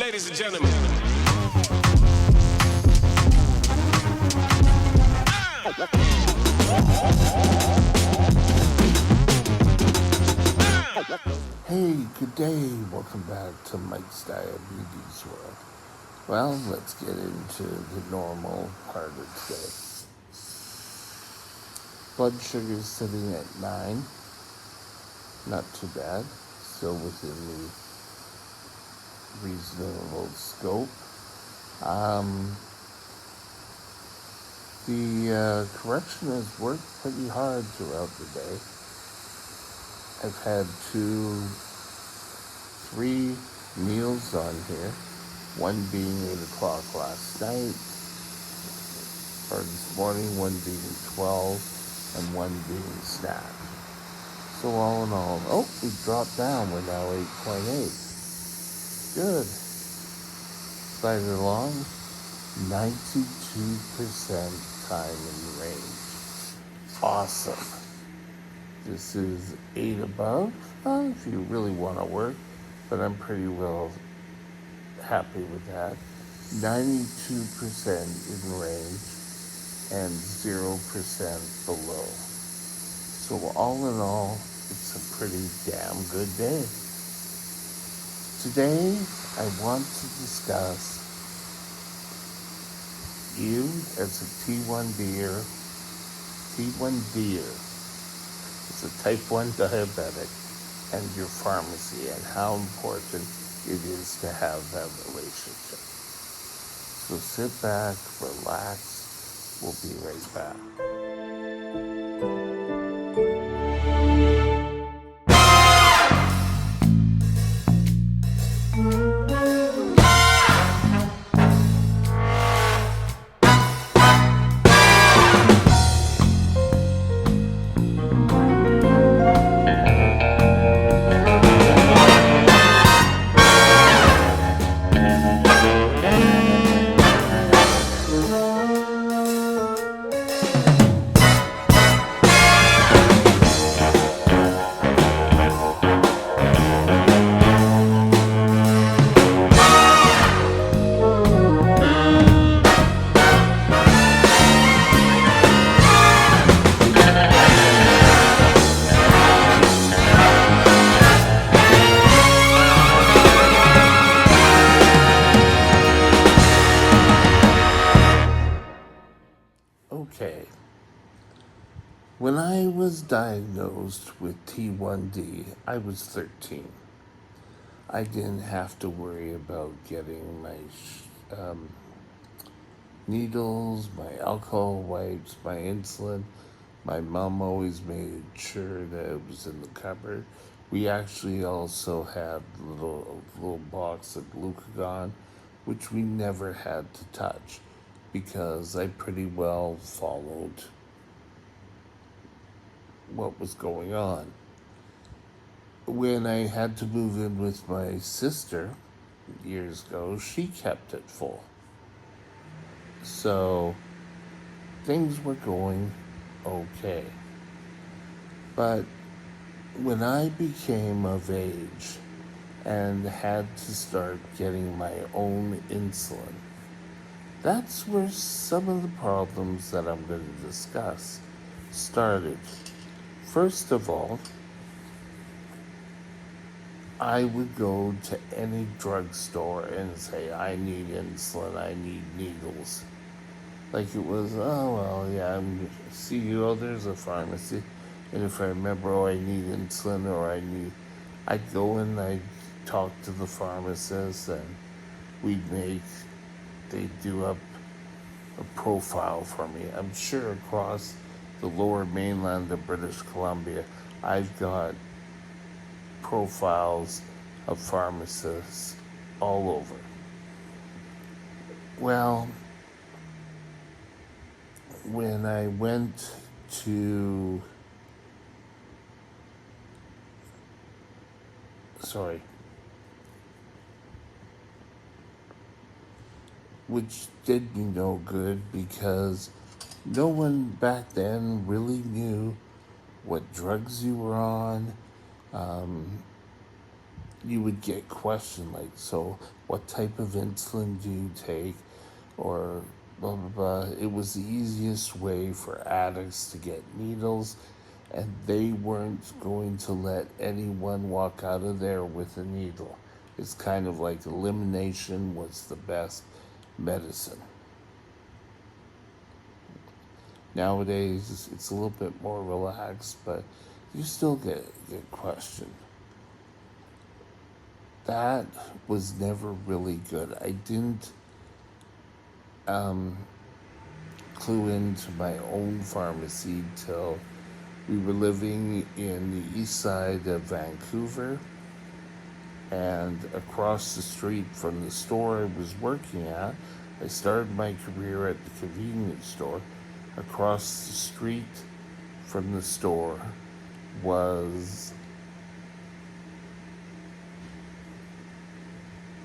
Ladies and gentlemen. Hey, good day. Welcome back to Mike's Diabetes World. Well, let's get into the normal part of today. Blood sugar is sitting at 9. Not too bad. Still within the reasonable scope. The correction has worked pretty hard throughout the day. I've had 3 meals on here, one being 8 o'clock last night, or this morning, one being 12, and one being snack. So all in all, we dropped down, we're now 8.8. Good. Sliding along, 92% time in range. Awesome. This is 8 above, if you really want to work, but I'm pretty well happy with that. 92% in range and 0% below. So all in all, it's a pretty damn good day. Today, I want to discuss you as a T1D'er. It's a type 1 diabetic, and your pharmacy, and how important it is to have that relationship. So sit back, relax, we'll be right back. Okay. When I was diagnosed with T1D, I was 13. I didn't have to worry about getting my needles, my alcohol wipes, my insulin. My mom always made sure that it was in the cupboard. We actually also had a little box of glucagon, which we never had to touch because I pretty well followed what was going on. When I had to move in with my sister years ago, she kept it full. So things were going okay. But when I became of age and had to start getting my own insulin, that's where some of the problems that I'm going to discuss started. First of all, I would go to any drugstore and say, I need insulin, I need needles. Like it was, see you, there's a pharmacy. And if I remember, I need insulin I'd go and I'd talk to the pharmacist and they'd do up a profile for me. I'm sure across the lower mainland of British Columbia, I've got profiles of pharmacists all over. Well, when I went to which did me no good because no one back then really knew what drugs you were on. you would get questioned like, so what type of insulin do you take? Or blah, blah, blah. It was the easiest way for addicts to get needles, and they weren't going to let anyone walk out of there with a needle. It's kind of like elimination was the best medicine. Nowadays, it's a little bit more relaxed, but you still get questioned. That was never really good. I didn't clue into my own pharmacy till we were living in the east side of Vancouver, and across the street from the store I was working at. I started my career at the convenience store. Across the street from the store was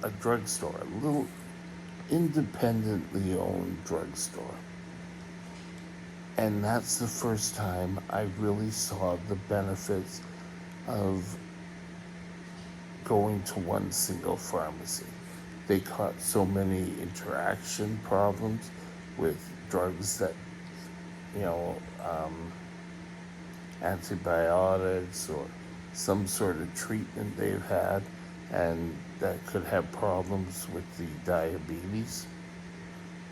a drugstore, a little independently owned drugstore. And that's the first time I really saw the benefits of going to one single pharmacy. They caught so many interaction problems with drugs that, you know, antibiotics or some sort of treatment they've had, and that could have problems with the diabetes.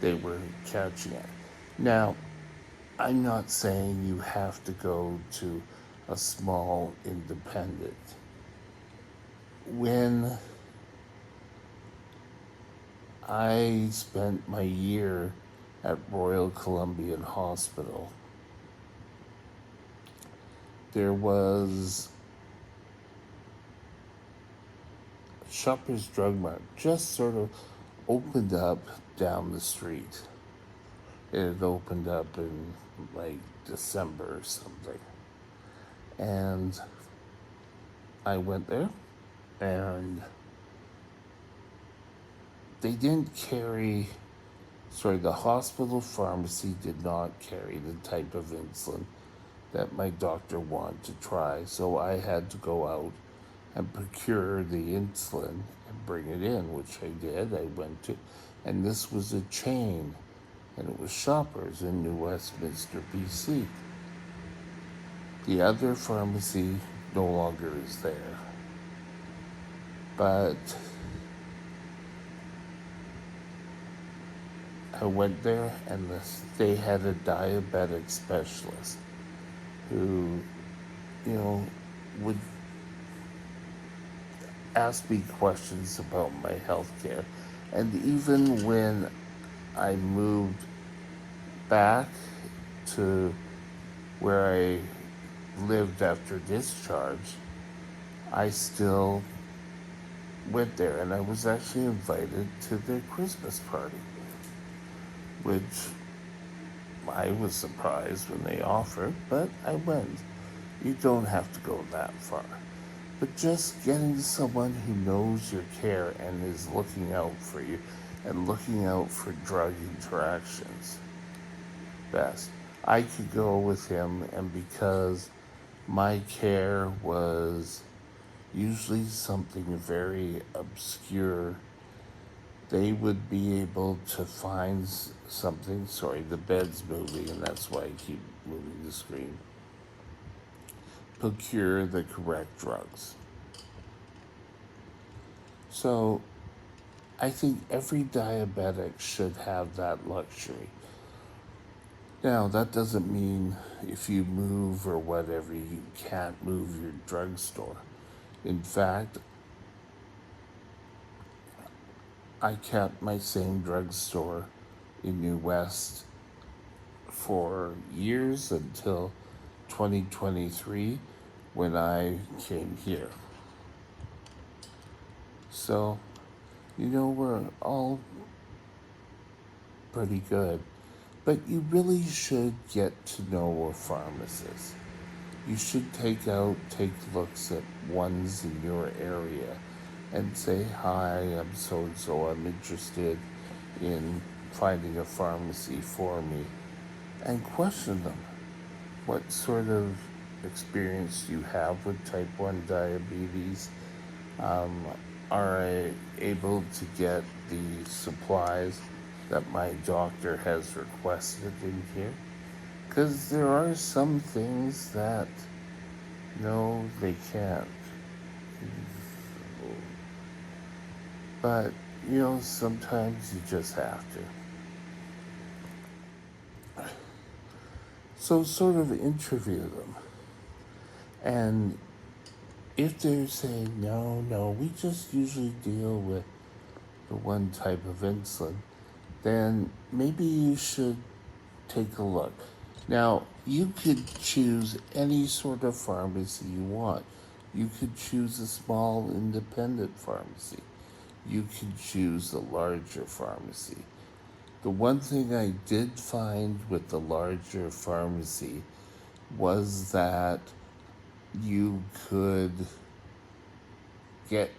They were catching it. Now, I'm not saying you have to go to a small independent. When I spent my year at Royal Columbian Hospital, there was Shoppers Drug Mart just sort of opened up down the street. It had opened up in like December or something. And I went there, and they didn't carry, the hospital pharmacy did not carry the type of insulin that my doctor wanted to try. So I had to go out and procure the insulin and bring it in, which I did. I went to, and this was a chain, and it was Shoppers in New Westminster, BC. The other pharmacy no longer is there. But I went there, and they had a diabetic specialist who, would ask me questions about my health care. And even when I moved back to where I lived after discharge, I still went there, and I was actually invited to their Christmas party, which I was surprised when they offered, but I went. You don't have to go that far. But just getting someone who knows your care and is looking out for you and looking out for drug interactions, best. I could go with him, and because my care was usually something very obscure, they would be able to find something. Sorry, the bed's moving, and that's why I keep moving the screen. Procure the correct drugs. So I think every diabetic should have that luxury. Now, that doesn't mean if you move or whatever, you can't move your drugstore. In fact, I kept my same drugstore in New West for years until 2023 when I came here. So, we're all pretty good. But you really should get to know a pharmacist. You should take looks at ones in your area and say, hi, I'm so-and-so, I'm interested in finding a pharmacy for me, and question them. What sort of experience do you have with type 1 diabetes? Are I able to get the supplies that my doctor has requested in here? Because there are some things that, no, they can't. But, sometimes you just have to. So, sort of interview them. And if they're saying, no, no, we just usually deal with the one type of insulin, then maybe you should take a look. Now, you could choose any sort of pharmacy you want. You could choose a small independent pharmacy. You could choose a larger pharmacy. The one thing I did find with the larger pharmacy was that you could get,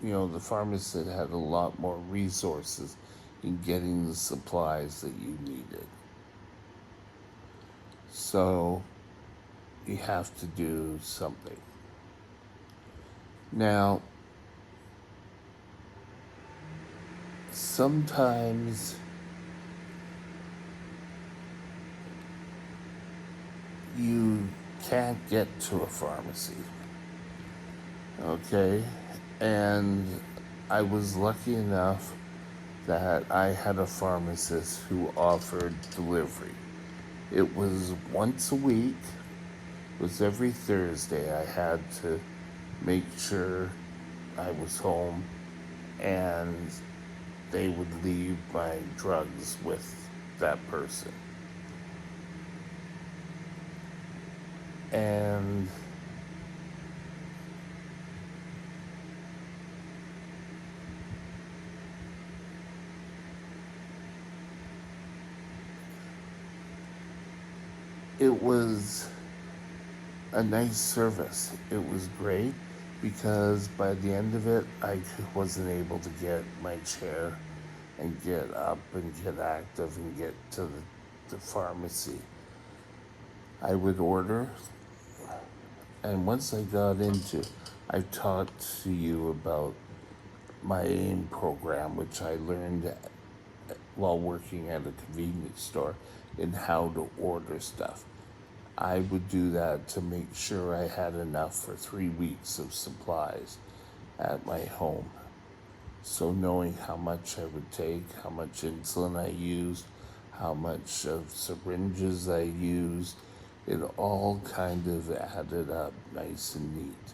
the pharmacist had a lot more resources in getting the supplies that you needed. So you have to do something. Now, sometimes you can't get to a pharmacy, okay? And I was lucky enough that I had a pharmacist who offered delivery. It was once a week, it was every Thursday. I had to make sure I was home, and they would leave my drugs with that person. And it was a nice service. It was great because by the end of it, I wasn't able to get my chair and get up and get active and get to the pharmacy. I would order, and once I got into, I've talked to you about my AIM program, which I learned while working at a convenience store in how to order stuff. I would do that to make sure I had enough for 3 weeks of supplies at my home. So knowing how much I would take, how much insulin I used, how much of syringes I used, it all kind of added up nice and neat.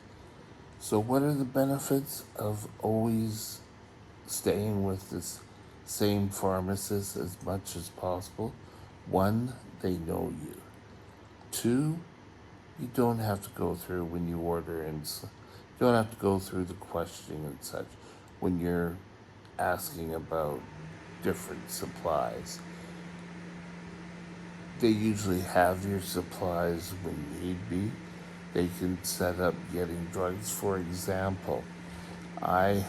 So what are the benefits of always staying with this same pharmacist as much as possible? One, they know you. Two, you don't have to go through when you order insulin. You don't have to go through the questioning and such when you're asking about different supplies. They usually have your supplies when need be. They can set up getting drugs. For example, I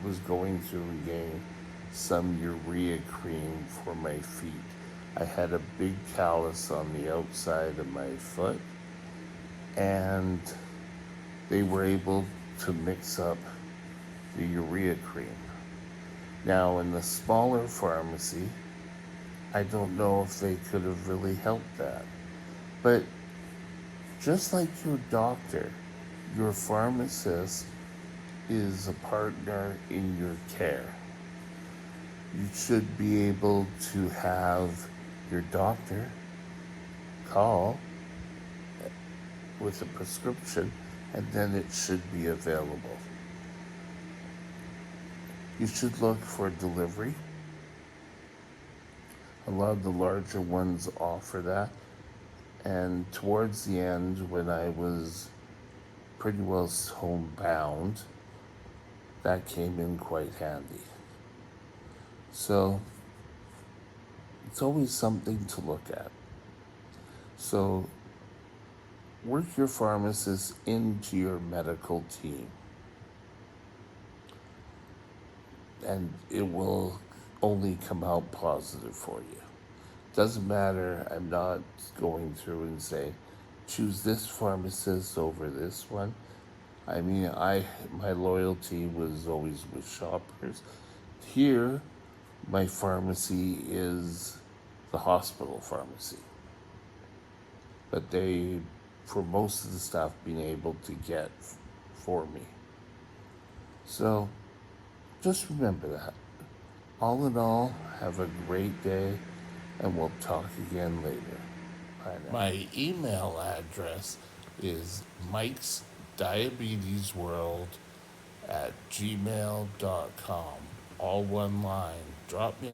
was going through and getting some urea cream for my feet. I had a big callus on the outside of my foot, and they were able to mix up the urea cream. Now, in the smaller pharmacy, I don't know if they could have really helped that. But just like your doctor, your pharmacist is a partner in your care. You should be able to have your doctor call with a prescription, and then it should be available. You should look for delivery. A lot of the larger ones offer that. And towards the end, when I was pretty well homebound, that came in quite handy. So it's always something to look at. So work your pharmacist into your medical team, and it will only come out positive for you. Doesn't matter, I'm not going through and saying, choose this pharmacist over this one. I mean, my loyalty was always with Shoppers. Here, my pharmacy is the hospital pharmacy. But they, for most of the stuff, been able to get for me. So just remember that. All in all, have a great day, and we'll talk again later. Bye now. My email address is Mike's Diabetes World at gmail.com. All one line. Drop me